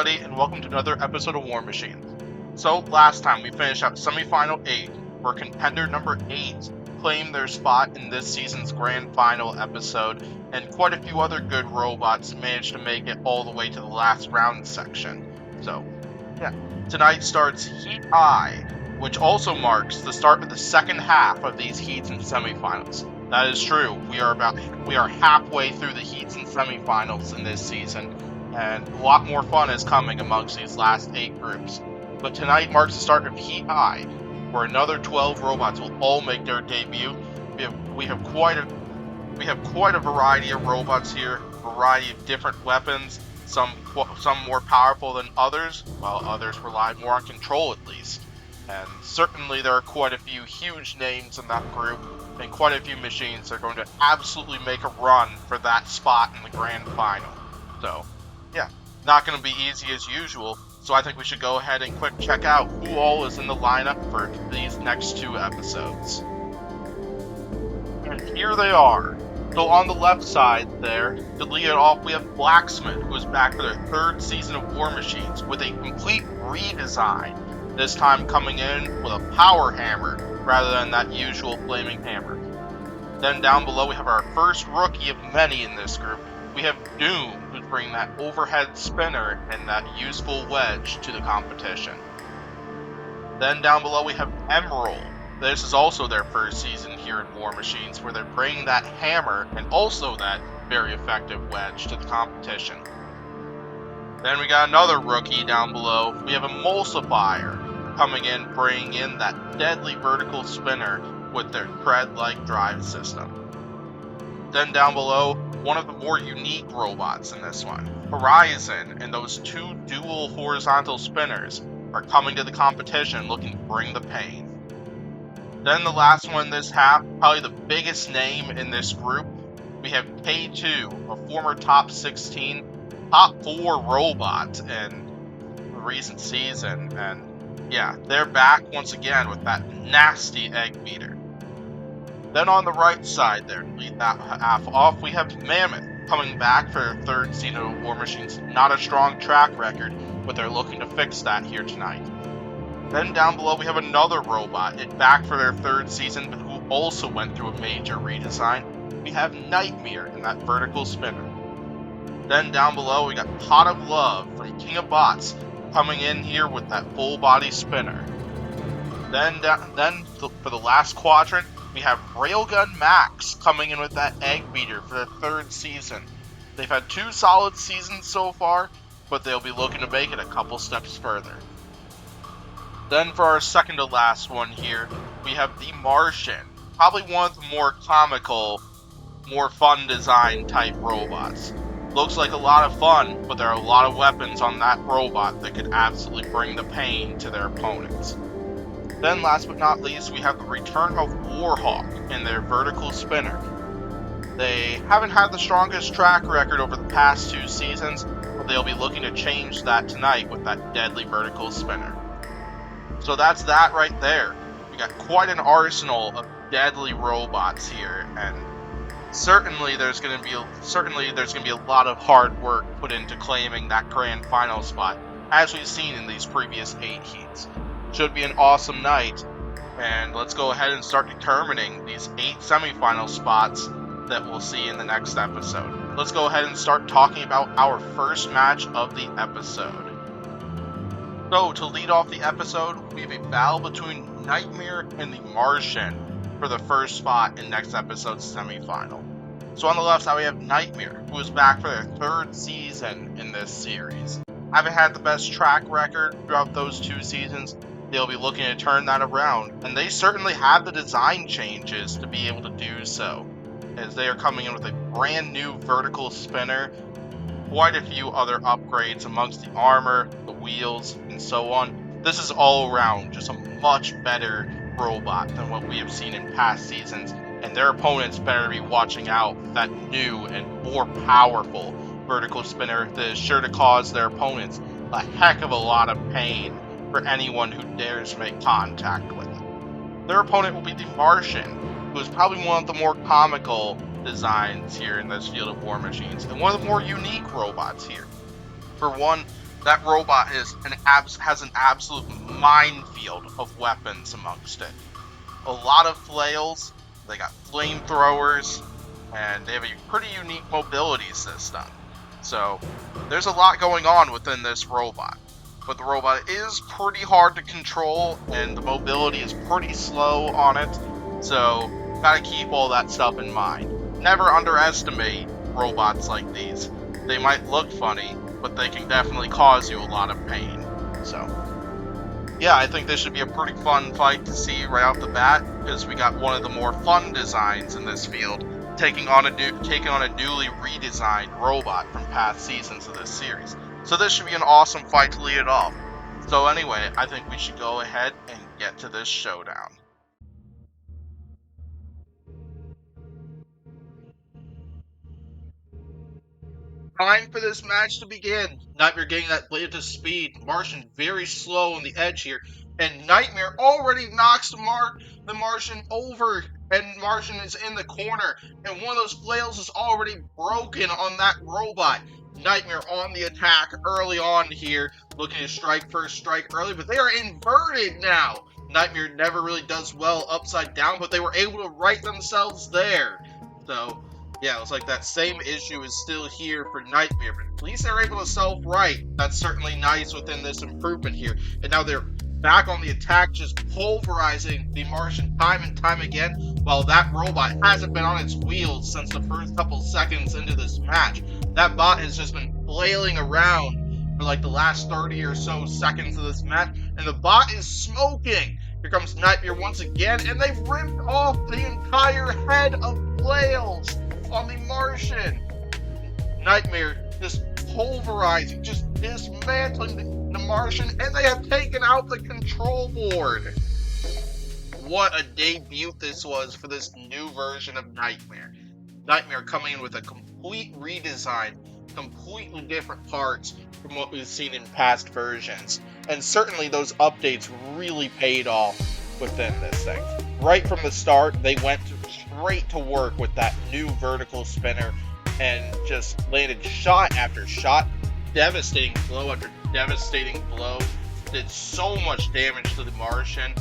everybody, and welcome to another episode of War Machine. So, last time we finished out semifinal 8, where contender number 8 claimed their spot in this season's grand final episode, and quite a few other good robots managed to make it all the way to the last round section. So, yeah. Tonight starts Heat I, which also marks the start of the second half of these heats and semifinals. That is true. We are halfway through the heats and semifinals in this season, and a lot more fun is coming amongst these last 8 groups. But tonight marks the start of Heat I, where another 12 robots will all make their debut. We have quite a variety of robots here, a variety of different weapons, some more powerful than others, while others rely more on control at least. And certainly there are quite a few huge names in that group, and quite a few machines that are going to absolutely make a run for that spot in the grand final. So, yeah, not going to be easy as usual, so I think we should go ahead and quick check out who all is in the lineup for these next 2 episodes. And here they are. So on the left side there, to lead it off, we have Blacksmith, who is back for their 3rd season of War Machines with a complete redesign, this time coming in with a power hammer rather than that usual flaming hammer. Then down below we have our first rookie of many in this group. We have Doom, who's bringing that overhead spinner and that useful wedge to the competition. Then down below we have Emerald. This is also their first season here in War Machines, where they're bringing that hammer and also that very effective wedge to the competition. Then we got another rookie down below. We have Emulsifier coming in, bringing in that deadly vertical spinner with their tread-like drive system. Then down below, one of the more unique robots in this one, Horizon, and those 2 dual horizontal spinners are coming to the competition looking to bring the pain. Then the last one in this half, probably the biggest name in this group, we have K2, a former top 16, top 4 robot in the recent season, and yeah, they're back once again with that nasty egg beater. Then on the right side there, to lead that half off, we have Mammoth, coming back for their 3rd season of War Machines. Not a strong track record, but they're looking to fix that here tonight. Then down below we have another robot, back for their 3rd season, but who also went through a major redesign. We have Nightmare in that vertical spinner. Then down below we got Pot of Love from King of Bots, coming in here with that full body spinner. Then for the last quadrant, we have Railgun Max coming in with that egg beater for their 3rd season. They've had 2 solid seasons so far, but they'll be looking to make it a couple steps further. Then for our second to last one here, we have the Martian, probably one of the more comical, more fun design type robots. Looks like a lot of fun, but there are a lot of weapons on that robot that could absolutely bring the pain to their opponents. Then last but not least, we have the return of Warhawk in their vertical spinner. They haven't had the strongest track record over the past 2 seasons, but they'll be looking to change that tonight with that deadly vertical spinner. So that's that right there. We got quite an arsenal of deadly robots here, and certainly there's going to be a lot of hard work put into claiming that grand final spot, as we've seen in these previous 8 heats. Should be an awesome night, and let's go ahead and start determining these 8 semifinal spots that we'll see in the next episode. Let's go ahead and start talking about our first match of the episode. So, to lead off the episode, we have a battle between Nightmare and the Martian for the first spot in next episode's semifinal. So on the left side we have Nightmare, who is back for their 3rd season in this series. Haven't had the best track record throughout those 2 seasons. They'll be looking to turn that around, and they certainly have the design changes to be able to do so, as they are coming in with a brand new vertical spinner, quite a few other upgrades amongst the armor, the wheels, and so on. This is all around just a much better robot than what we have seen in past seasons, and their opponents better be watching out for that new and more powerful vertical spinner that is sure to cause their opponents a heck of a lot of pain for anyone who dares make contact with it. Their opponent will be the Martian, who is probably one of the more comical designs here in this field of War Machines, and one of the more unique robots here. For one, That robot has an absolute minefield of weapons amongst it. A lot of flails, they got flamethrowers, and they have a pretty unique mobility system. So there's a lot going on within this robot. But the robot is pretty hard to control, and the mobility is pretty slow on it. So gotta keep all that stuff in mind. Never underestimate robots like these. They might look funny, but they can definitely cause you a lot of pain. So yeah, I think this should be a pretty fun fight to see right off the bat, because we got one of the more fun designs in this field, taking on a newly redesigned robot from past seasons of this series. So this should be an awesome fight to lead it off. So anyway, I think we should go ahead and get to this showdown. Time for this match to begin. Nightmare getting that blade to speed. Martian very slow on the edge here. And Nightmare already knocks the Martian over. And Martian is in the corner. And one of those flails is already broken on that robot. Nightmare on the attack early on here. Looking to strike first strike early. But they are inverted now. Nightmare never really does well upside down. But they were able to right themselves there. So yeah, it was like that same issue is still here for Nightmare, but at least they're able to self-right. That's certainly nice within this improvement here. And now they're back on the attack, just pulverizing the Martian time and time again, while that robot hasn't been on its wheels since the first couple seconds into this match. That bot has just been flailing around for like the last 30 or so seconds of this match, and the bot is smoking. Here comes Nightmare once again, and they've ripped off the entire head of flails on the Martian. Nightmare just pulverizing, just dismantling the Martian, and they have taken out the control board. What a debut this was for this new version of Nightmare. Nightmare coming in with a complete redesign, completely different parts from what we've seen in past versions. And certainly those updates really paid off within this thing. Right from the start, they went straight to work with that new vertical spinner and just landed shot after shot, devastating blow after devastating blow, did so much damage to the Martian.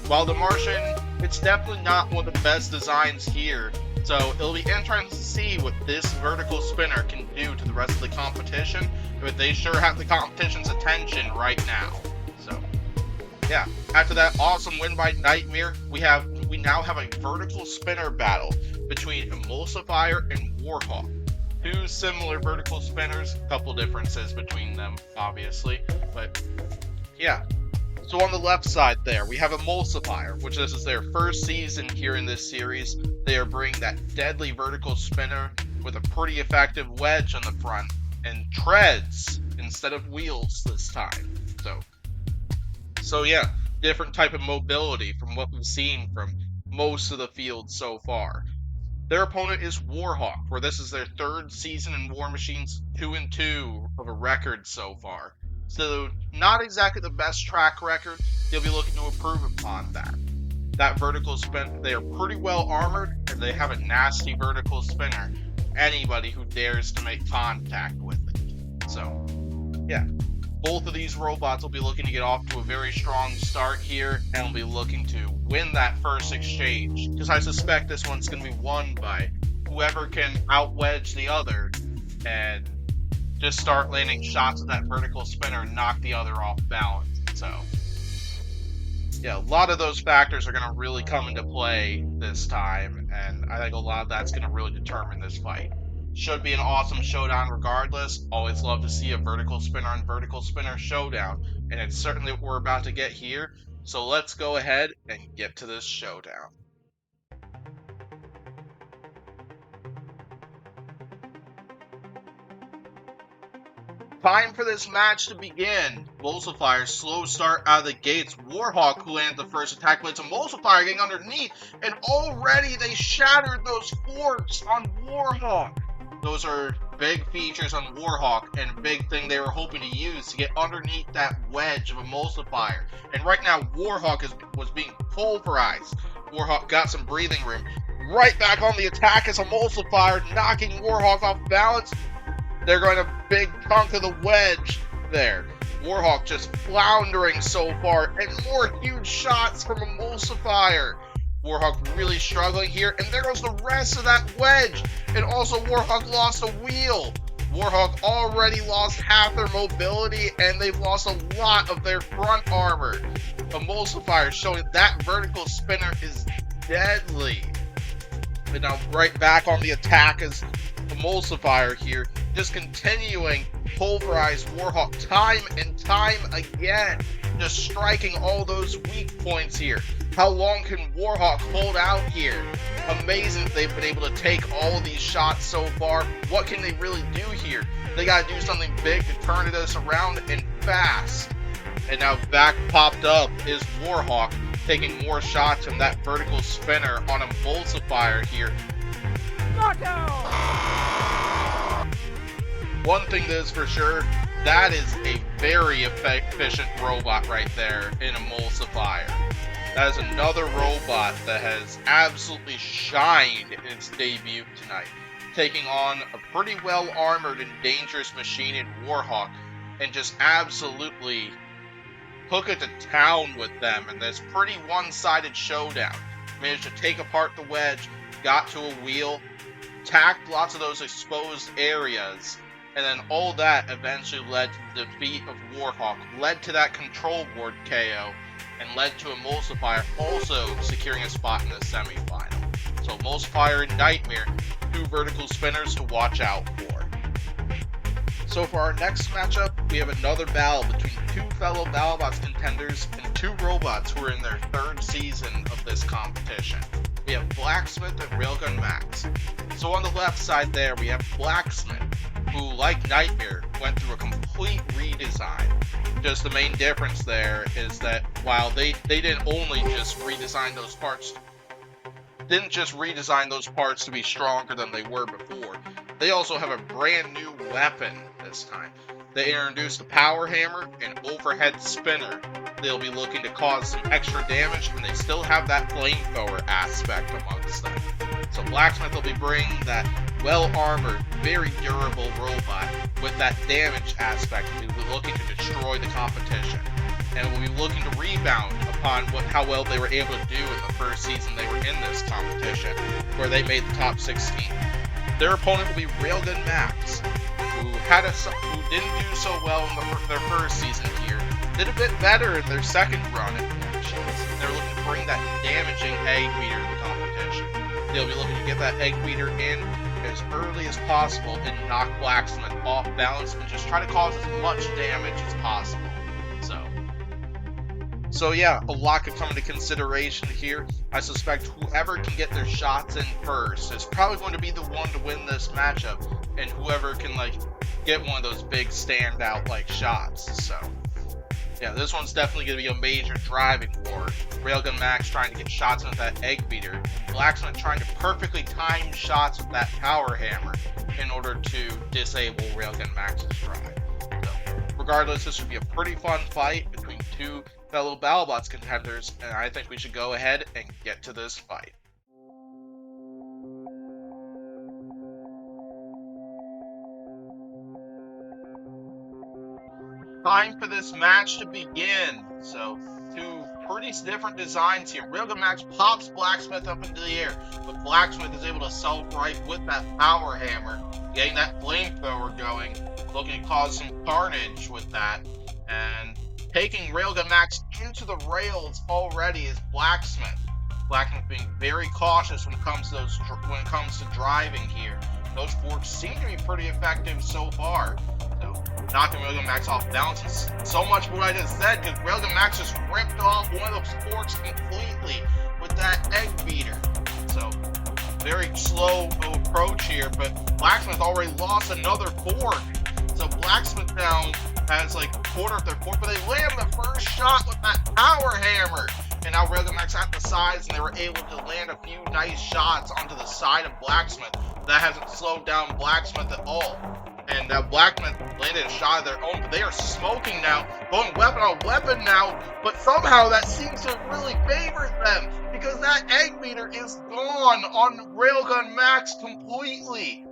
While the Martian, it's definitely not one of the best designs here, so it'll be interesting to see what this vertical spinner can do to the rest of the competition, but they sure have the competition's attention right now. So yeah, after that awesome win by Nightmare, we now have a vertical spinner battle between Emulsifier and Warhawk. Two similar vertical spinners, a couple differences between them, obviously, but yeah. So on the left side there, we have Emulsifier, which this is their first season here in this series. They are bringing that deadly vertical spinner with a pretty effective wedge on the front and treads instead of wheels this time. So yeah, different type of mobility from what we've seen from most of the field so far. Their opponent is Warhawk, where this is their third season in War Machine's 2-2 of a record so far. So not exactly the best track record. They'll be looking to improve upon that. That vertical spin, they are pretty well armored, and they have a nasty vertical spinner. Anybody who dares to make contact with it. So yeah. Both of these robots will be looking to get off to a very strong start here, and will be looking to win that first exchange, because I suspect this one's going to be won by whoever can out-wedge the other, and just start landing shots with that vertical spinner and knock the other off balance. So yeah, a lot of those factors are going to really come into play this time, and I think a lot of that's going to really determine this fight. Should be an awesome showdown regardless. Always love to see a vertical spinner on vertical spinner showdown, and it's certainly what we're about to get here. So let's go ahead and get to this showdown. Time for this match to begin. Emulsifier, slow start out of the gates. Warhawk, who landed the first attack, but it's Emulsifier getting underneath, and already they shattered those forks on Warhawk. Those are big features on Warhawk, and a big thing they were hoping to use to get underneath that wedge of Emulsifier. And right now, Warhawk was being pulverized. Warhawk got some breathing room. Right back on the attack as Emulsifier, knocking Warhawk off balance. They're going a big chunk of the wedge there. Warhawk just floundering so far, and more huge shots from Emulsifier. Warhawk really struggling here, and there goes the rest of that wedge, and also Warhawk lost a wheel. Warhawk already lost half their mobility, and they've lost a lot of their front armor. Emulsifier showing that vertical spinner is deadly. And now right back on the attack is Emulsifier here, just continuing pulverize Warhawk time and time again, just striking all those weak points here. How long can Warhawk hold out here? Amazing that they've been able to take all of these shots so far. What can they really do here? They gotta do something big to turn this around and fast. And now back popped up is Warhawk, taking more shots from that vertical spinner on Emulsifier here. One thing that is for sure, that is a very efficient robot right there in Emulsifier. That is another robot that has absolutely shined in its debut tonight, taking on a pretty well-armored and dangerous machine in Warhawk, and just absolutely took it to town with them in this pretty one-sided showdown. Managed to take apart the wedge, got to a wheel, attacked lots of those exposed areas, and then all that eventually led to the defeat of Warhawk, led to that control board KO, and led to Emulsifier also securing a spot in the semifinal. So Emulsifier and Nightmare, two vertical spinners to watch out for. So for our next matchup, we have another battle between two fellow BattleBots contenders and two robots who are in their third season of this competition. We have Blacksmith and Railgun Max. So on the left side there, we have Blacksmith, who, like Nightmare, went through a complete redesign. Just the main difference there is that while they didn't only just redesign those parts, to be stronger than they were before, they also have a brand new weapon this time. They introduced the Power Hammer and Overhead Spinner. They'll be looking to cause some extra damage, and they still have that flamethrower aspect amongst them. So Blacksmith will be bringing that well-armored, very durable robot with that damage aspect. We'll be looking to destroy the competition, and we'll be looking to rebound upon how well they were able to do in the first season they were in this competition, where they made the top 16. Their opponent will be Railgun Max, who didn't do so well in their first season here. Did a bit better in their second run at War Machines. They're looking to bring that damaging egg beater to the competition. They'll be looking to get that egg beater in as early as possible and knock Blacksmith off balance and just try to cause as much damage as possible. So yeah, a lot could come into consideration here. I suspect whoever can get their shots in first is probably going to be the one to win this matchup, and whoever can get one of those big standout shots. So yeah, this one's definitely going to be a major driving war. Railgun Max trying to get shots with that egg beater, Blacksmith trying to perfectly time shots with that Power Hammer in order to disable Railgun Max's drive. So regardless, this should be a pretty fun fight between two fellow BattleBots contenders, and I think we should go ahead and get to this fight. Time for this match to begin. So, two pretty different designs here. Railgun Max pops Blacksmith up into the air, but Blacksmith is able to self-right with that Power Hammer, getting that flamethrower going, looking to cause some carnage with that, and taking Railgun Max into the rails already is Blacksmith. Blacksmith being very cautious when it comes to driving here. Those forks seem to be pretty effective so far. So knocking Railgun Max off balance is so much what I just said, because Railgun Max just ripped off one of those forks completely with that egg beater. So very slow approach here, but Blacksmith already lost another fork. So Blacksmith now has a quarter of their fork, but they land the first shot with that Power Hammer. And now Railgun Max at the sides, and they were able to land a few nice shots onto the side of Blacksmith. That hasn't slowed down Blacksmith at all. And Blacksmith landed a shot of their own, but they are smoking now, going weapon on weapon now, but somehow that seems to really favor them, because that egg beater is gone on Railgun Max completely.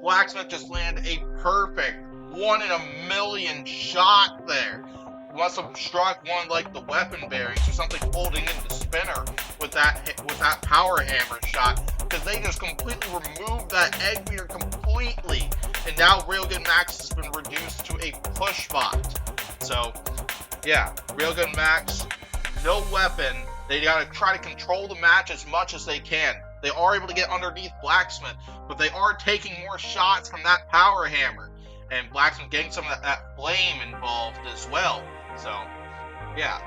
Blacksmith just landed a perfect 1 in a million shot there. You must have struck one like the weapon bearings or something holding in the spinner with that power hammer shot, because they just completely removed that egg beater completely, and now Railgun Max has been reduced to a push bot. So yeah, Railgun Max, no weapon. They gotta try to control the match as much as they can. They are able to get underneath Blacksmith, but they are taking more shots from that power hammer, and Blacksmith getting some of that flame involved as well. So yeah,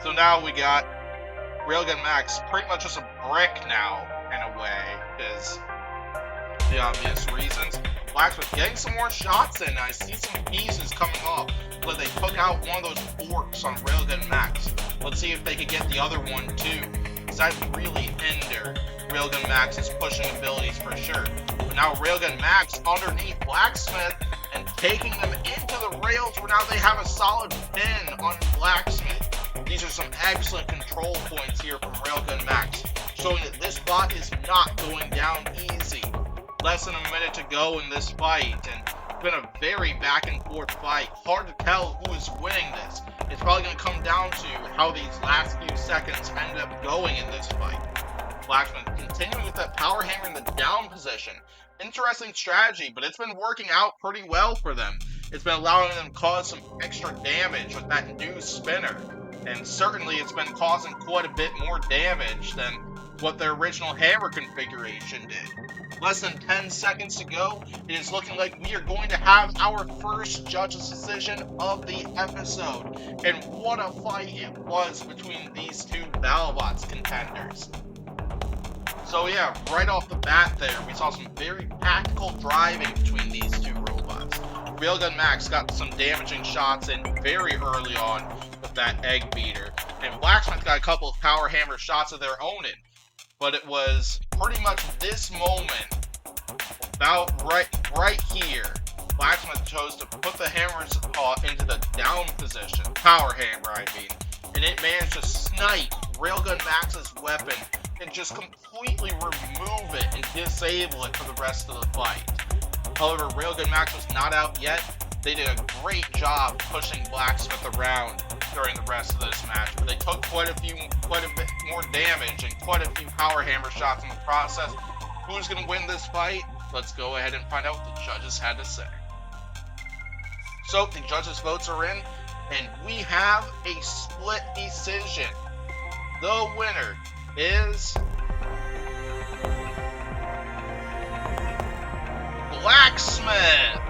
so now we got Railgun Max pretty much just a brick now in a way, because the obvious reasons. Blacksmith getting some more shots in. I see some pieces coming off, but they took out one of those forks on Railgun Max. Let's see if they could get the other one too, because that would really hinder Railgun Max's pushing abilities for sure. But now Railgun Max underneath Blacksmith and taking them into the rails, where now they have a solid pin on Blacksmith. These are some excellent control points here from Railgun Max, showing that this bot is not going down easy. Less than a minute to go in this fight, and it's been a very back and forth fight. Hard to tell who is winning this. It's probably going to come down to how these last few seconds end up going in this fight. Blacksmith continuing with that power hammer in the down position. Interesting strategy, but it's been working out pretty well for them. It's been allowing them to cause some extra damage with that new spinner, and certainly it's been causing quite a bit more damage than what their original hammer configuration did. Less than 10 seconds to go. It is looking like we are going to have our first judge's decision of the episode. And what a fight it was between these two BattleBots contenders. So yeah, right off the bat there, we saw some very tactical driving between these two robots. Railgun Max got some damaging shots in very early on with that egg beater, and Blacksmith got a couple of power hammer shots of their own in. But it was pretty much this moment, about right here, Blacksmith chose to put the hammers into the down position, power hammer I mean, and it managed to snipe Railgun Max's weapon and just completely remove it and disable it for the rest of the fight. However, Railgun Max was not out yet. They did a great job pushing Blacksmith around during the rest of this match, but they took quite a bit more damage and quite a few power hammer shots in the process. Who's going to win this fight? Let's go ahead and find out what the judges had to say. So the judges' votes are in, and we have a split decision. The winner is Blacksmith.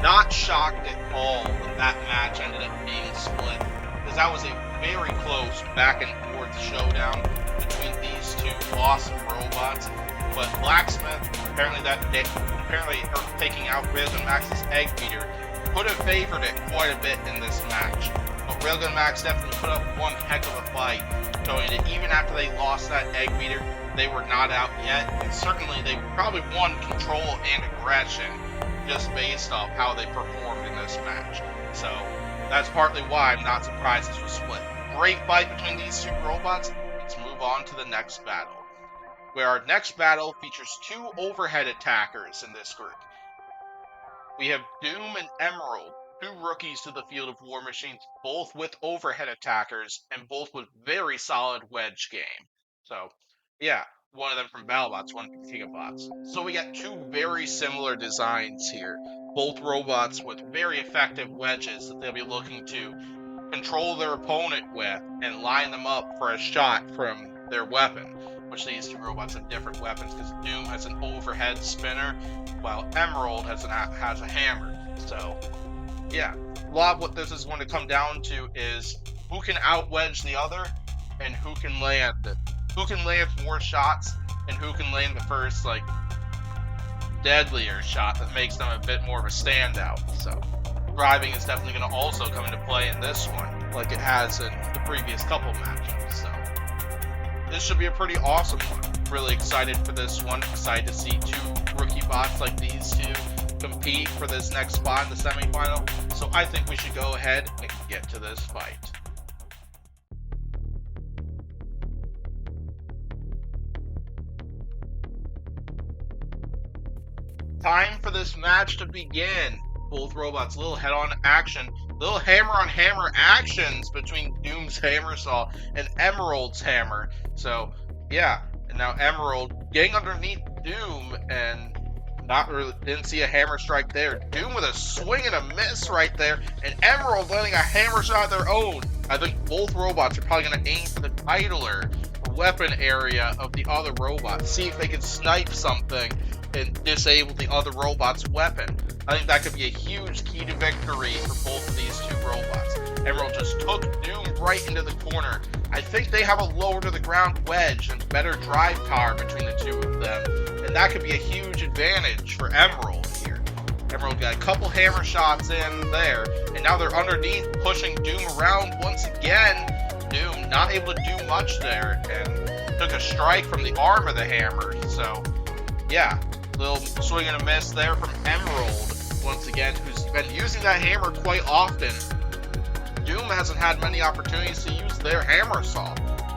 Not shocked at all that match ended up being split, because that was a very close back and forth showdown between these two awesome robots. But Blacksmith, apparently taking out Railgun Max's egg beater, could have favored it quite a bit in this match. But Railgun Max definitely put up one heck of a fight, showing that even after they lost that egg beater, they were not out yet, and certainly they probably won control and aggression just based off how they performed in this match. So that's partly why I'm not surprised this was split. Great fight between these two robots. Let's move on to the next battle, where our next battle features two overhead attackers in this group. We have Doom and Emerald, two rookies to the field of War Machines, both with overhead attackers and both with very solid wedge game. So yeah, one of them from BattleBots, one from Gigabots. So we got two very similar designs here. Both robots with very effective wedges that they'll be looking to control their opponent with and line them up for a shot from their weapon, which these two robots have different weapons, because Doom has an overhead spinner, while Emerald has a hammer. So yeah, a lot of what this is going to come down to is who can out-wedge the other and who can land more shots, and who can land the first, like, deadlier shot that makes them a bit more of a standout. So driving is definitely going to also come into play in this one, like it has in the previous couple matchups. So this should be a pretty awesome one. Really excited for this one. Excited to see two rookie bots like these two compete for this next spot in the semifinal. So I think we should go ahead and get to this fight. Time for this match to begin. Both robots, little head-on action, little hammer-on-hammer actions between Doom's hammer saw and Emerald's hammer. So, yeah, and now Emerald getting underneath Doom and not really didn't see a hammer strike there. Doom with a swing and a miss right there, and Emerald landing a hammer shot of their own. I think both robots are probably going to aim for the titler weapon area of the other robot, see if they can snipe something and disable the other robot's weapon. I think that could be a huge key to victory for both of these two robots. Emerald just took Doom right into the corner. I think they have a lower to the ground wedge and better drive power between the two of them, and that could be a huge advantage for Emerald here. Emerald got a couple hammer shots in there, and now they're underneath pushing Doom around once again. Doom not able to do much there and took a strike from the arm of the hammer. So yeah, little swing and a miss there from Emerald once again, who's been using that hammer quite often. Doom hasn't had many opportunities to use their hammer saw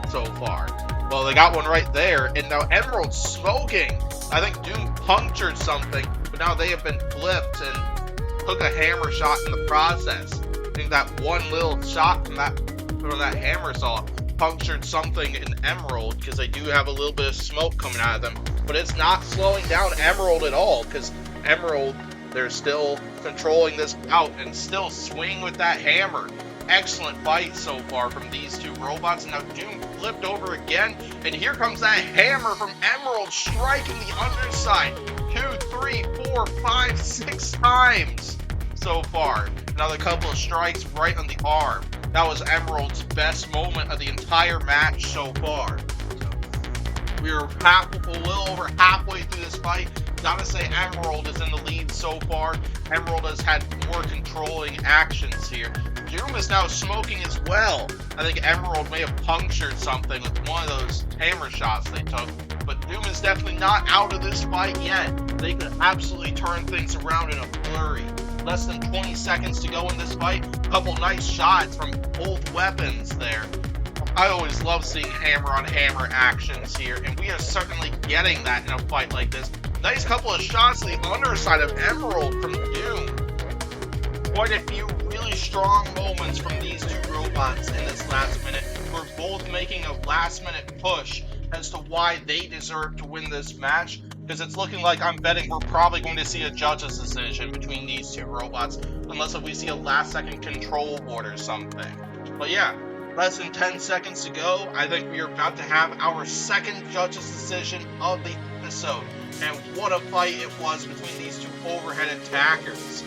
so far. Well, they got one right there, and now Emerald's smoking. I think Doom punctured something, but now they have been flipped and took a hammer shot in the process. I think that one little shot from that hammer saw punctured something in Emerald, because they do have a little bit of smoke coming out of them, but it's not slowing down Emerald at all, because Emerald, they're still controlling this out and still swing with that hammer. Excellent fight so far from these two robots, and now Doom flipped over again, and here comes that hammer from Emerald striking the underside 2, 3, 4, 5, 6 times so far. Another couple of strikes right on the arm. That was Emerald's best moment of the entire match so far. So, we are a little over halfway through this fight. Gotta say Emerald is in the lead so far. Emerald has had more controlling actions here. Doom is now smoking as well. I think Emerald may have punctured something with one of those hammer shots they took, but Doom is definitely not out of this fight yet. They could absolutely turn things around in a flurry. Less than 20 seconds to go in this fight. A couple nice shots from both weapons there. I always love seeing hammer-on-hammer actions here, and we are certainly getting that in a fight like this. Nice couple of shots to the underside of Emerald from Doom. Quite a few really strong moments from these two robots in this last minute. We're both making a last-minute push as to why they deserve to win this match, because it's looking like I'm betting we're probably going to see a judge's decision between these two robots, unless if we see a last-second control board or something. But yeah, less than 10 seconds to go. I think we are about to have our second judge's decision of the episode. And what a fight it was between these two overhead attackers.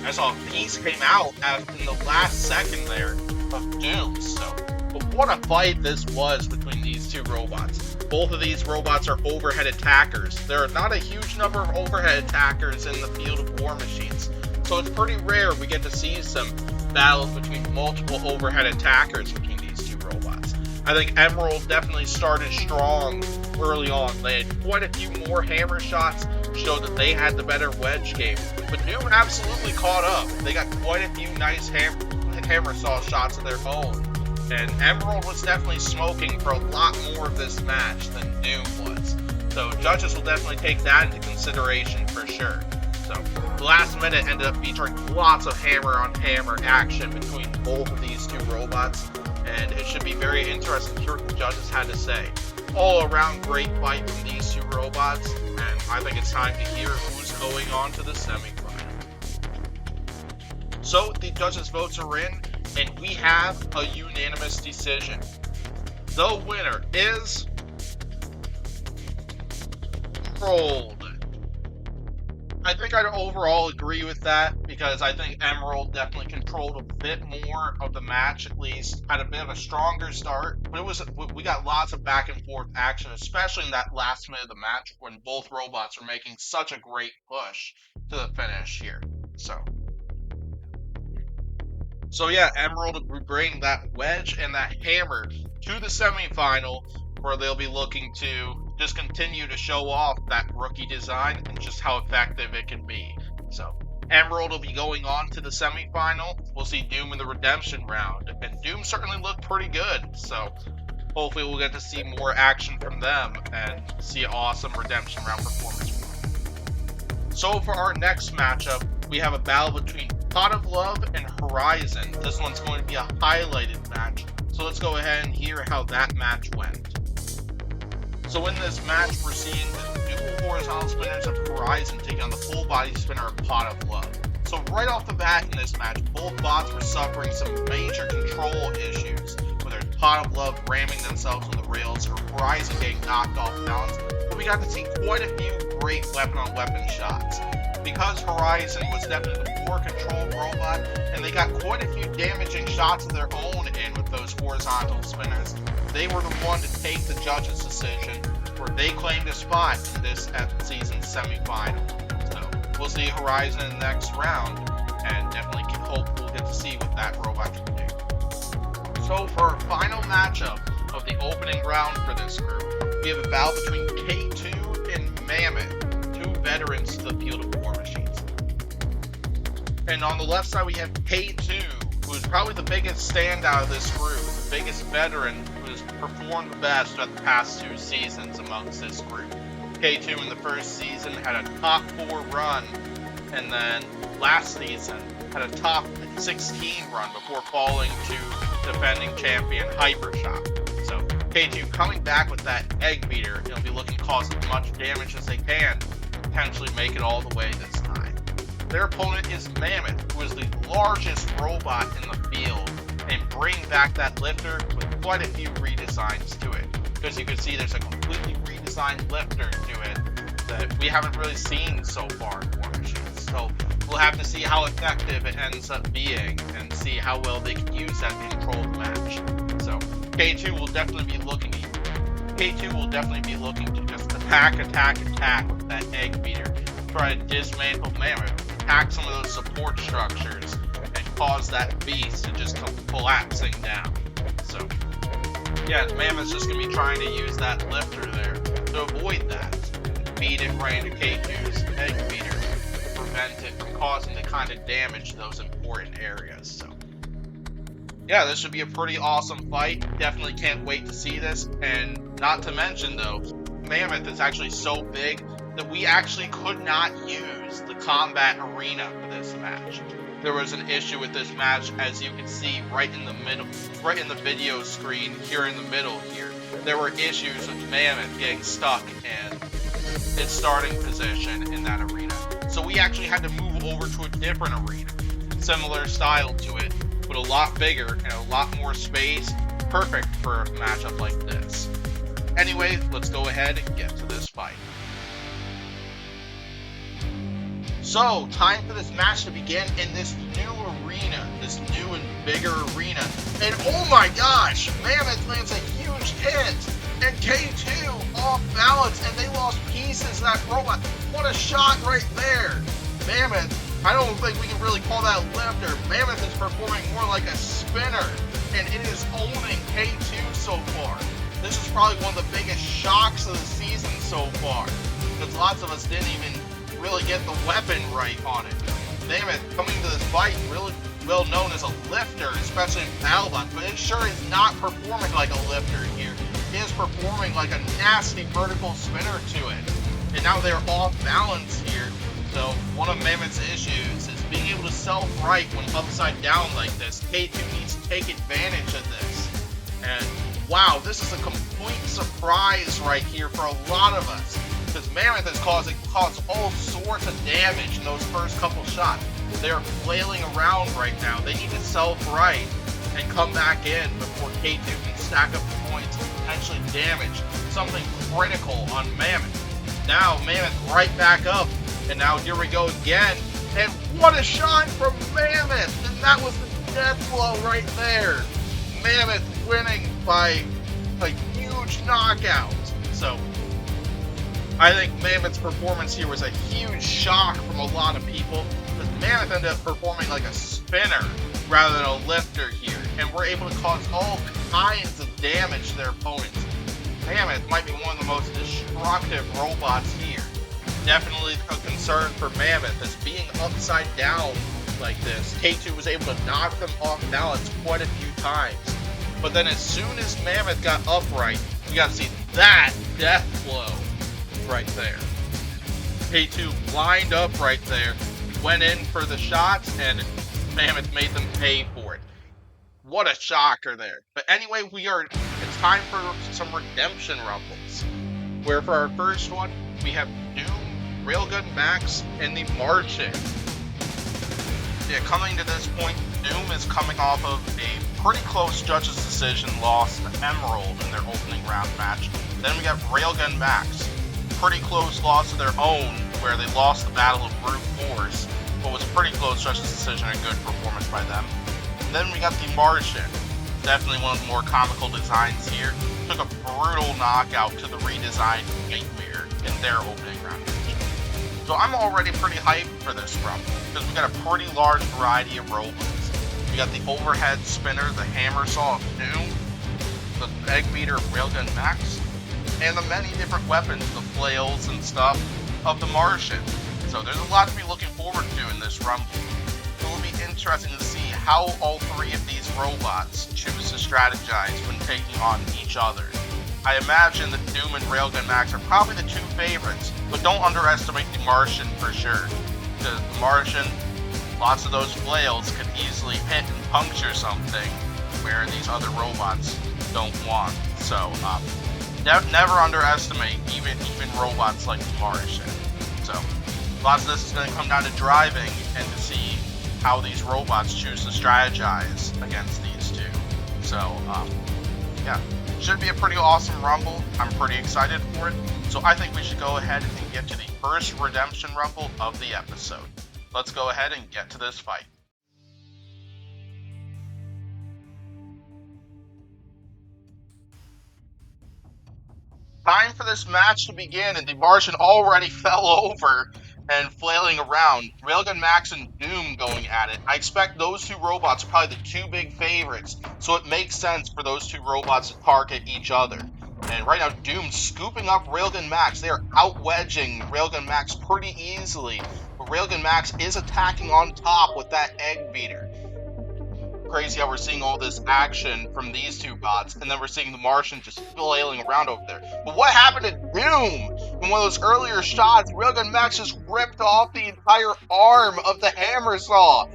I saw a piece came out in the last second there of Doom, so. But what a fight this was between these two robots. Both of these robots are overhead attackers. There are not a huge number of overhead attackers in the field of War Machines, so it's pretty rare we get to see some battles between multiple overhead attackers between these two robots. I think Emerald definitely started strong early on. They had quite a few more hammer shots, showed that they had the better wedge game, but Doom absolutely caught up. They got quite a few nice hammer saw shots of their own. And Emerald was definitely smoking for a lot more of this match than Doom was. So judges will definitely take that into consideration for sure. So the last minute ended up featuring lots of hammer-on-hammer action between both of these two robots. And it should be very interesting to hear what the judges had to say. All around great fight from these two robots. And I think it's time to hear who's going on to the semifinal. So the judges' votes are in, and we have a unanimous decision. The winner is Emerald. I think I'd overall agree with that, because I think Emerald definitely controlled a bit more of the match, at least had a bit of a stronger start, but we got lots of back and forth action, especially in that last minute of the match when both robots were making such a great push to the finish here. So yeah, Emerald will bring that wedge and that hammer to the semifinal, where they'll be looking to just continue to show off that rookie design and just how effective it can be. So Emerald will be going on to the semifinal. We'll see Doom in the redemption round, and Doom certainly looked pretty good. So hopefully we'll get to see more action from them and see an awesome redemption round performance. So for our next matchup, we have a battle between Pot of Love and Horizon. This one's going to be a highlighted match, so let's go ahead and hear how that match went. So in this match, we're seeing the dual horizontal spinners of Horizon taking on the full body spinner of Pot of Love. So right off the bat in this match, both bots were suffering some major control issues, whether it's Pot of Love ramming themselves on the rails or Horizon getting knocked off balance. But we got to see quite a few great weapon-on-weapon shots. Because Horizon was definitely the more controlled robot, and they got quite a few damaging shots of their own in with those horizontal spinners, they were the one to take the judge's decision, where they claimed a spot in this season's semifinal. So we'll see Horizon in the next round, and definitely hope we'll get to see what that robot can do. So for our final matchup of the opening round for this group, we have a battle between K2 and Mammoth, two veterans to the field of War Machines. And on the left side we have K2, who is probably the biggest standout of this group, the biggest veteran who has performed the best throughout the past 2 seasons amongst this group. K2 in the first season had a top 4 run, and then last season had a top 16 run before falling to defending champion Hypershock. So K2 coming back with that egg beater, they'll be looking to cause as much damage as they can, potentially make it all the way this time. Their opponent is Mammoth, who is the largest robot in the field, and bring back that lifter with quite a few redesigns to it. Because you can see there's a completely redesigned lifter to it that we haven't really seen so far in War Machines. So we'll have to see how effective it ends up being and see how well they can use that to control the match. So K2 will definitely be looking to just attack with that egg beater, try to dismantle Mammoth, attack some of those support structures, and cause that beast to just come collapsing down. So yeah, Mammoth's just going to be trying to use that lifter there to avoid that, and beat it right into K2's egg beater to prevent it from causing the kind of damage to those important areas. So yeah, this should be a pretty awesome fight. Definitely can't wait to see this. And not to mention though, Mammoth is actually so big that we actually could not use the combat arena for this match. There was an issue with this match, as you can see right in the middle, right in the video screen here in the middle here. There were issues with Mammoth getting stuck in its starting position in that arena. So we actually had to move over to a different arena, similar style to it, but a lot bigger and a lot more space, perfect for a matchup like this. Anyway, let's go ahead and get to this fight. So, time for this match to begin in this new arena, this new and bigger arena. And oh my gosh, Mammoth lands a huge hit, and K2 off balance, and they lost pieces of that robot. What a shot right there. Mammoth, I don't think we can really call that a lifter. Mammoth is performing more like a spinner, and it is owning K2 so far. This is probably one of the biggest shocks of the season so far, because lots of us didn't even really get the weapon right on it. Mammoth coming to this fight really well known as a lifter, especially in BattleBots, but it sure is not performing like a lifter here. It is performing like a nasty vertical spinner to it. And now they're off balance here. So one of Mammoth's issues is being able to self-right when upside down like this. K2 needs to take advantage of this. And wow, this is a complete surprise right here for a lot of us, because Mammoth has caused all sorts of damage in those first couple shots. They're flailing around right now. They need to self-right and come back in before K2 can stack up the points and potentially damage something critical on Mammoth. Now Mammoth right back up, and now here we go again. And what a shot from Mammoth! And that was the death blow right there. Mammoth winning by a huge knockout. So I think Mammoth's performance here was a huge shock from a lot of people, because Mammoth ended up performing like a spinner rather than a lifter here, and we're able to cause all kinds of damage to their opponents. Mammoth might be one of the most destructive robots here. Definitely a concern for Mammoth, as being upside down like this, K2 was able to knock them off balance quite a few times. But then as soon as Mammoth got upright, we got to see that death blow right there. K2 lined up right there, went in for the shots, and Mammoth made them pay for it. What a shocker there. But anyway, it's time for some redemption rumbles. Where for our first one, we have Doom, Railgun Max, and the Martian. Yeah, coming to this point, Doom is coming off of a pretty close judge's decision loss to Emerald in their opening round match. Then we got Railgun Max, pretty close loss of their own, where they lost the Battle of Brute Force, but was a pretty close judge's decision and a good performance by them. And then we got the Martian, definitely one of the more comical designs here. Took a brutal knockout to the redesigned Nightmare in their opening round match. So I'm already pretty hyped for this rumble, because we got a pretty large variety of robots. We got the overhead spinner, the hammer saw of Doom, the egg beater of Railgun Max, and the many different weapons, the flails and stuff, of the Martian. So there's a lot to be looking forward to in this rumble. It will be interesting to see how all three of these robots choose to strategize when taking on each other. I imagine that Doom and Railgun Max are probably the two favorites, but don't underestimate the Martian for sure. Because the Martian, lots of those flails could easily hit and puncture something where these other robots don't want. So, never underestimate even robots like the Martian. So, lots of this is going to come down to driving and to see how these robots choose to strategize against these two. So, yeah. Should be a pretty awesome rumble. I'm pretty excited for it. So I think we should go ahead and get to the first redemption rumble of the episode. Let's go ahead and get to this fight. Time for this match to begin, and the Martian already fell over and flailing around. Railgun Max and Doom going at it. I expect those two robots are probably the two big favorites, so it makes sense for those two robots to target each other. And right now, Doom scooping up Railgun Max. They are out-wedging Railgun Max pretty easily, but Railgun Max is attacking on top with that egg beater. Crazy how we're seeing all this action from these two bots, and then we're seeing the Martian just flailing around over there. But what happened to Doom? In one of those earlier shots, Railgun Max just ripped off the entire arm of the hammer saw.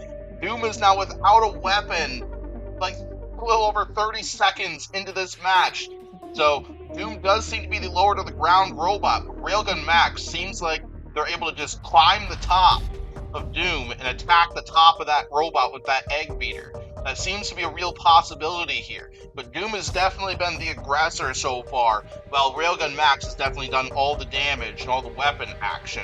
Doom is now without a weapon, like a little over 30 seconds into this match. So Doom does seem to be the lower to the ground robot, but Railgun Max seems like they're able to just climb the top of Doom and attack the top of that robot with that egg beater. That seems to be a real possibility here, but Doom has definitely been the aggressor so far, while Railgun Max has definitely done all the damage and all the weapon action.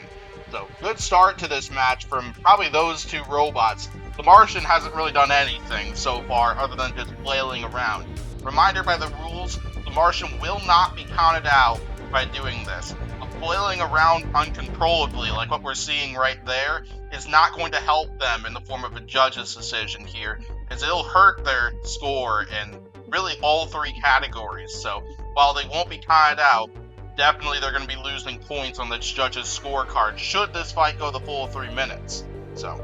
So, good start to this match from probably those two robots. The Martian hasn't really done anything so far other than just flailing around. Reminder by the rules, the Martian will not be counted out by doing this. Flailing around uncontrollably, like what we're seeing right there, is not going to help them in the form of a judge's decision here, as it'll hurt their score in really all three categories. So while they won't be counted out, definitely they're going to be losing points on the judge's scorecard should this fight go the full 3 minutes. So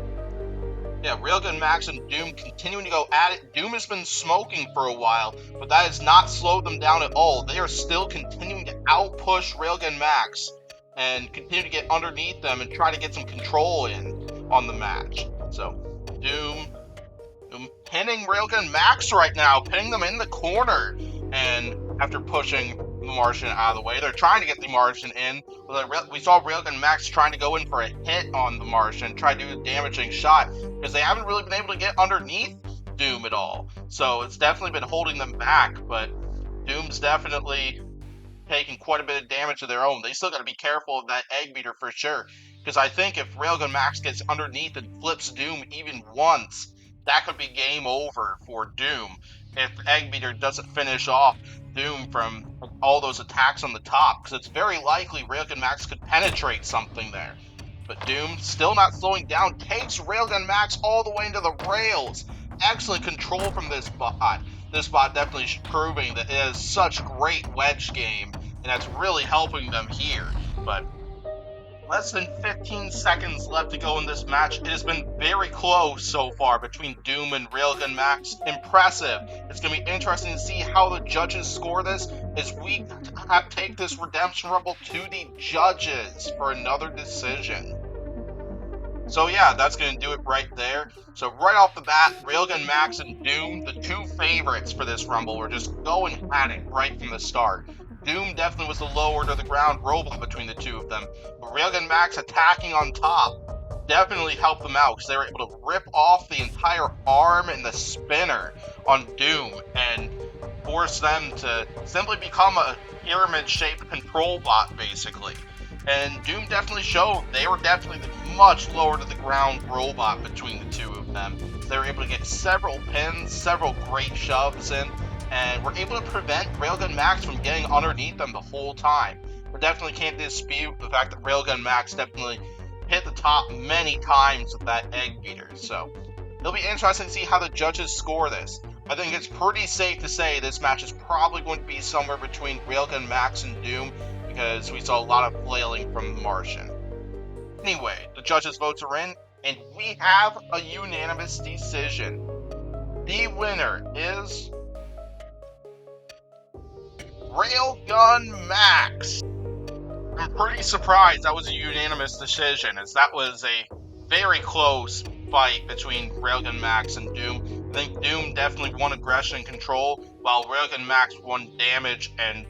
yeah, Railgun Max and Doom continuing to go at it. Doom has been smoking for a while, but that has not slowed them down at all. They are still continuing to outpush Railgun Max and continue to get underneath them and try to get some control in on the match. So, Doom pinning Railgun Max right now, pinning them in the corner. And after pushing the Martian out of the way, they're trying to get the Martian in. We saw Railgun Max trying to go in for a hit on the Martian, try to do a damaging shot, because they haven't really been able to get underneath Doom at all. So it's definitely been holding them back, but Doom's definitely taking quite a bit of damage of their own. They still got to be careful of that egg beater for sure, because I think if Railgun Max gets underneath and flips Doom even once, that could be game over for Doom if egg beater doesn't finish off Doom from all those attacks on the top, because it's very likely Railgun Max could penetrate something there. But Doom, still not slowing down, takes Railgun Max all the way into the rails. Excellent control from this bot. This bot definitely proving that it has such great wedge game, and that's really helping them here. But Less than 15 seconds left to go in this match. It has been very close so far between Doom and Railgun Max. Impressive. It's going to be interesting to see how the judges score this as we take this Redemption Rumble to the judges for another decision. So yeah, that's going to do it right there. So right off the bat, Railgun Max and Doom, the two favorites for this Rumble, were just going at it right from the start. Doom definitely was the lower to the ground robot between the two of them, but Railgun Max attacking on top definitely helped them out because they were able to rip off the entire arm and the spinner on Doom and force them to simply become a pyramid-shaped control bot, basically. And Doom definitely showed they were definitely the much lower to the ground robot between the two of them. They were able to get several pins, several great shoves in, and were able to prevent Railgun Max from getting underneath them the whole time. We definitely can't dispute the fact that Railgun Max definitely hit the top many times with that egg beater. So it'll be interesting to see how the judges score this. I think it's pretty safe to say this match is probably going to be somewhere between Railgun Max and Doom, because we saw a lot of flailing from the Martian. Anyway, the judges' votes are in, and we have a unanimous decision. The winner is Railgun Max. I'm pretty surprised that was a unanimous decision, as that was a very close fight between Railgun Max and Doom. I think Doom definitely won aggression and control, while Railgun Max won damage and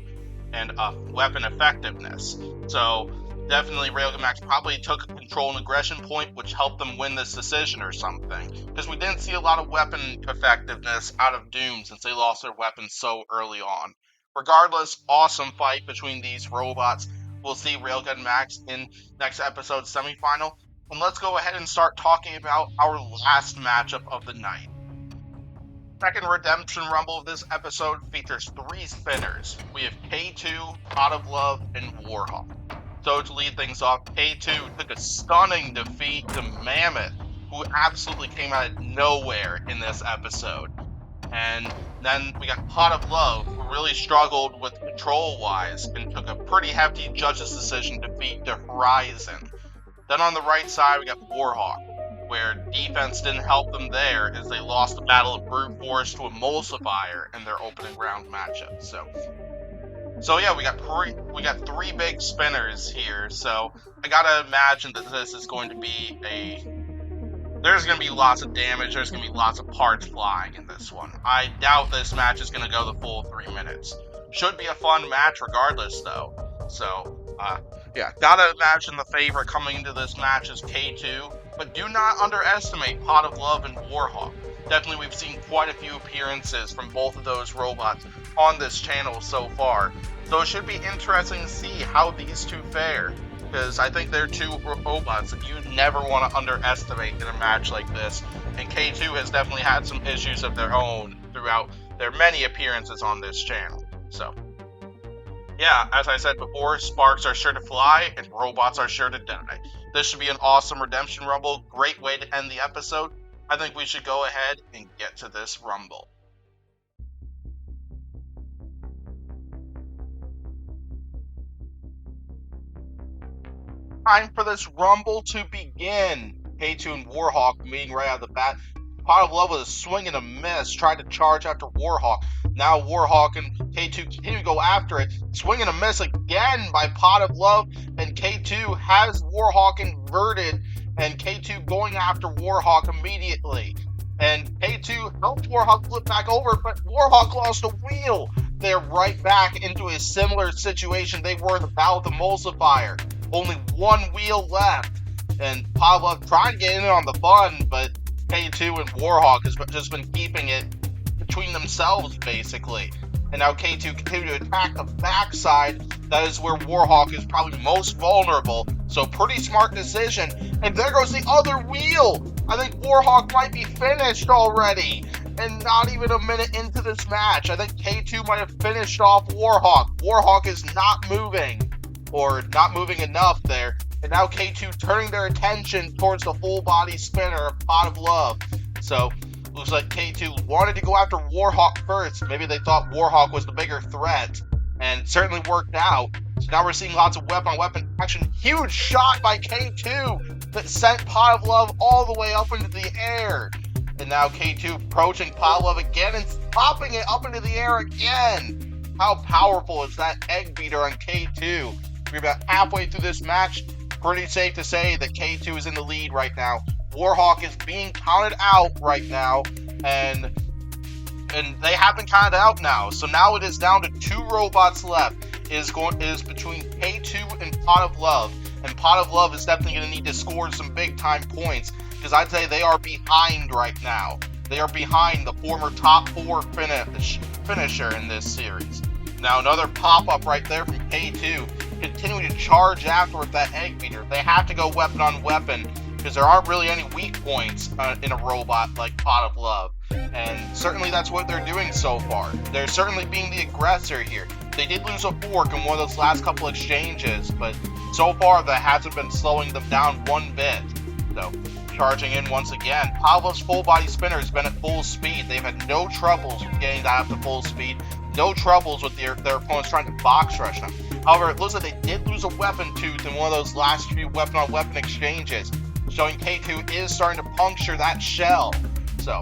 weapon effectiveness. So definitely Railgun Max probably took a control and aggression point, which helped them win this decision or something. Because we didn't see a lot of weapon effectiveness out of Doom since they lost their weapons so early on. Regardless, awesome fight between these robots. We'll see Railgun Max in next episode's semifinal. And let's go ahead and start talking about our last matchup of the night. Second Redemption Rumble of this episode features 3 spinners. We have K2, Pot of Love, and Warhawk. So to lead things off, K2 took a stunning defeat to Mammoth, who absolutely came out of nowhere in this episode. And then we got Pot of Love, who really struggled with control-wise and took a pretty hefty judge's decision defeat to Horizon. Then on the right side, we got Warhawk, where defense didn't help them there as they lost the Battle of Brute Force to Emulsifier in their opening round matchup. So yeah, we got 3 big spinners here. So I gotta imagine that this is going to be there's going to be lots of damage, there's going to be lots of parts flying in this one. I doubt this match is going to go the full 3 minutes. Should be a fun match regardless, though. So, yeah, gotta imagine the favorite coming into this match is K2, but do not underestimate Pot of Love and Warhawk. Definitely we've seen quite a few appearances from both of those robots on this channel so far. So it should be interesting to see how these two fare, because I think they're 2 robots that you never want to underestimate in a match like this. And K2 has definitely had some issues of their own throughout their many appearances on this channel. So, yeah, as I said before, sparks are sure to fly and robots are sure to die. This should be an awesome Redemption Rumble. Great way to end the episode. I think we should go ahead and get to this Rumble. Time for this Rumble to begin. K2 and Warhawk meeting right out of the bat. Pot of Love with a swing and a miss, tried to charge after Warhawk. Now Warhawk and K2 continue to go after it. Swing and a miss again by Pot of Love, and K2 has Warhawk inverted, and K2 going after Warhawk immediately. And K2 helped Warhawk flip back over, but Warhawk lost a wheel. They're right back into a similar situation they were in the battle with the Emulsifier. Only 1 wheel left, and Pot of Love trying to get in on the fun, but K2 and Warhawk has just been keeping it between themselves, basically. And now K2 continue to attack the backside. That is where Warhawk is probably most vulnerable. So pretty smart decision. And there goes the other wheel. I think Warhawk might be finished already. And not even a minute into this match, I think K2 might have finished off Warhawk. Warhawk is not moving, or not moving enough there. And now K2 turning their attention towards the full body spinner of Pot of Love. So, looks like K2 wanted to go after Warhawk first. Maybe they thought Warhawk was the bigger threat, and it certainly worked out. So now we're seeing lots of weapon-on-weapon action. Huge shot by K2 that sent Pot of Love all the way up into the air. And now K2 approaching Pot of Love again and popping it up into the air again. How powerful is that egg beater on K2? We're about halfway through this match. Pretty safe to say that K2 is in the lead right now. Warhawk is being counted out right now, and they have been counted out now. So now it is down to 2 robots left. It is between K2 and Pot of Love, and Pot of Love is definitely going to need to score some big time points, because I'd say they are behind right now. They are behind the former top 4 finisher in this series. Now another pop-up right there from K2, continuing to charge after with that egg beater. They have to go weapon on weapon, because there aren't really any weak points in a robot like Pot of Love. And certainly that's what they're doing so far. They're certainly being the aggressor here. They did lose a fork in one of those last couple exchanges, but so far that hasn't been slowing them down one bit. So, charging in once again. Pot of Love's full body spinner has been at full speed. They've had no troubles with getting that up to full speed. No troubles with their opponents trying to box rush them. However, it looks like they did lose a weapon tooth in one of those last few weapon-on-weapon exchanges, showing K2 is starting to puncture that shell. So,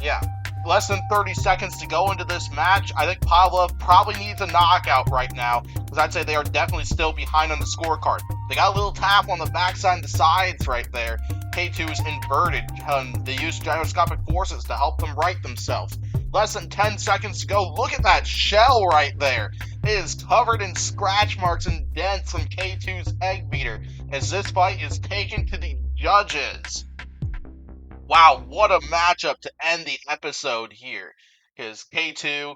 yeah, less than 30 seconds to go into this match. I think Pot of Love probably needs a knockout right now, because I'd say they are definitely still behind on the scorecard. They got a little tap on the backside and the sides right there. K2 is inverted, and they use gyroscopic forces to help them right themselves. Less than 10 seconds to go. Look at that shell right there. It is covered in scratch marks and dents from K2's egg beater, as this fight is taken to the judges. Wow, what a matchup to end the episode here, because K2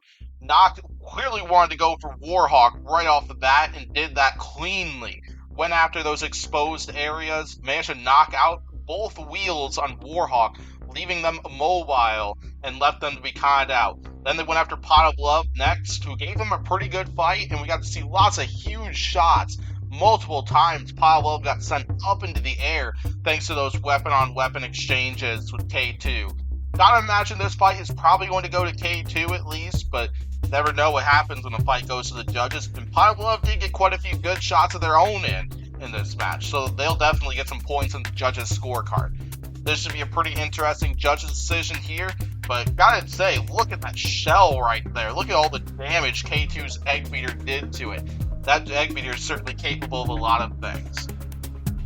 clearly wanted to go for Warhawk right off the bat and did that cleanly. Went after those exposed areas, managed to knock out both wheels on Warhawk, leaving them immobile and left them to be counted out. Then they went after Pot of Love next, who gave them a pretty good fight, and we got to see lots of huge shots. Multiple times, Pot of Love got sent up into the air thanks to those weapon-on-weapon exchanges with K2. Gotta imagine this fight is probably going to go to K2 at least, but never know what happens when a fight goes to the judges. And Pot of Love did get quite a few good shots of their own in this match, so they'll definitely get some points in the judges' scorecard. This should be a pretty interesting judges' decision here, but gotta say, look at that shell right there. Look at all the damage K2's egg beater did to it. That egg beater is certainly capable of a lot of things.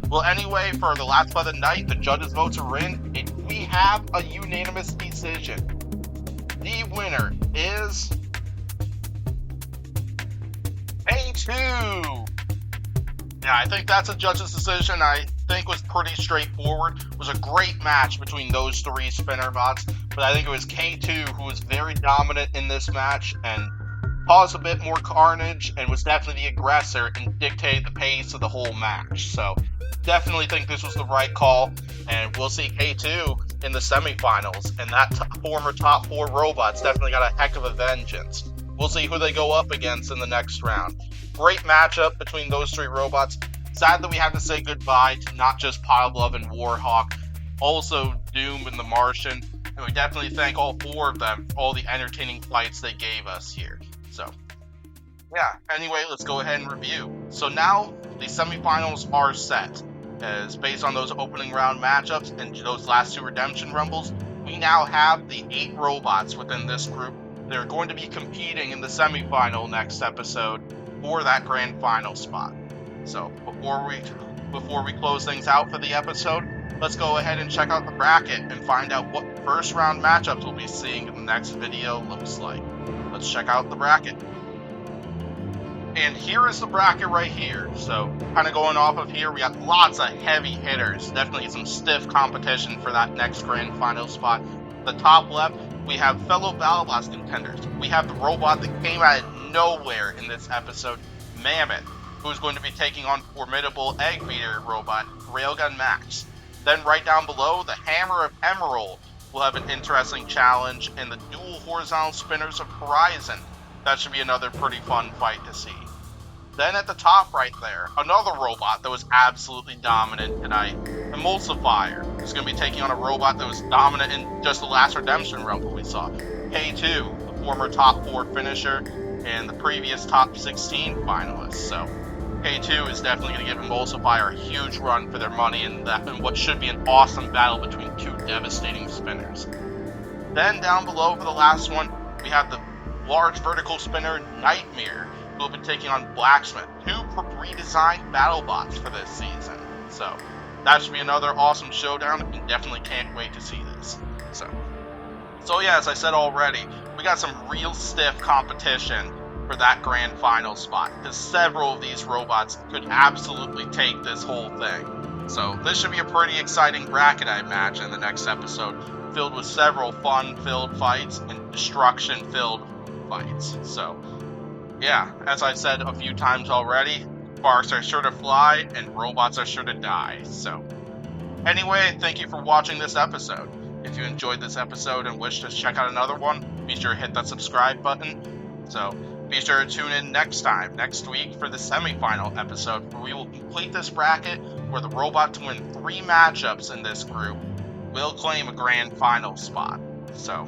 Well, anyway, for the last fight of the night, the judges' votes are in, and we have a unanimous decision. The winner is K2. Yeah, I think that's a judge's decision. I think was pretty straightforward. It was a great match between those 3 spinner bots, but I think it was K2 who was very dominant in this match and caused a bit more carnage and was definitely the aggressor and dictated the pace of the whole match. So definitely think this was the right call, and we'll see K2 in the semifinals, and that former top 4 robots definitely got a heck of a vengeance. We'll see who they go up against in the next round. Great matchup between those 3 robots. Sad that we have to say goodbye to not just Pot of Love and Warhawk, also Doom and the Martian, and we definitely thank all 4 of them for all the entertaining fights they gave us here. So, yeah, anyway, let's go ahead and review. So now, the semifinals are set, as based on those opening round matchups and those last 2 Redemption Rumbles, we now have the 8 robots within this group. They're going to be competing in the semifinal next episode for that grand final spot. So, before we close things out for the episode, let's go ahead and check out the bracket and find out what first round matchups we'll be seeing in the next video looks like. Let's check out the bracket. And here is the bracket right here. So, kind of going off of here, we got lots of heavy hitters. Definitely some stiff competition for that next grand final spot. The top left, we have fellow Battle Blast contenders. We have the robot that came out of nowhere in this episode, Mammoth, who's going to be taking on formidable egg beater robot, Railgun Max. Then right down below, the Hammer of Emerald will have an interesting challenge, and the dual horizontal spinners of Horizon. That should be another pretty fun fight to see. Then at the top right there, another robot that was absolutely dominant tonight, Emulsifier, is going to be taking on a robot that was dominant in just the last Redemption Rumble we saw, K2, the former top 4 finisher. and the previous top 16 finalists. So K2 is definitely going to give Emulsifier a huge run for their money in what should be an awesome battle between two devastating spinners. Then down below for the last one, we have the large vertical spinner Nightmare, who will be taking on Blacksmith, two redesigned battle bots for this season. So that should be another awesome showdown, and definitely can't wait to see this. So yeah, as I said already, we got some real stiff competition for that grand final spot, because several of these robots could absolutely take this whole thing. So this should be a pretty exciting bracket, I imagine, in the next episode, filled with several fun-filled fights and destruction-filled fights. So yeah, as I said a few times already, sparks are sure to fly and robots are sure to die. So anyway, thank you for watching this episode. If you enjoyed this episode and wish to check out another one, be sure to hit that subscribe button. So be sure to tune in next week, for the semifinal episode, where we will complete this bracket, where the robot to win 3 matchups in this group will claim a grand final spot. So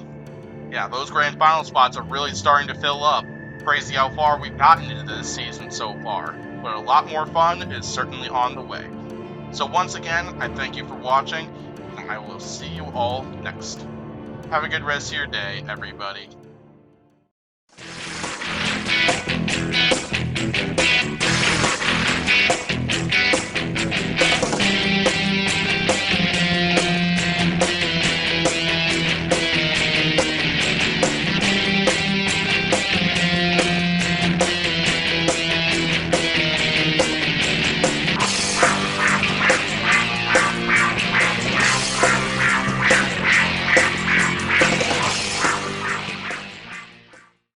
yeah, those grand final spots are really starting to fill up. Crazy how far we've gotten into this season so far, but a lot more fun is certainly on the way. So once again, I thank you for watching, and I will see you all next. Have a good rest of your day, everybody.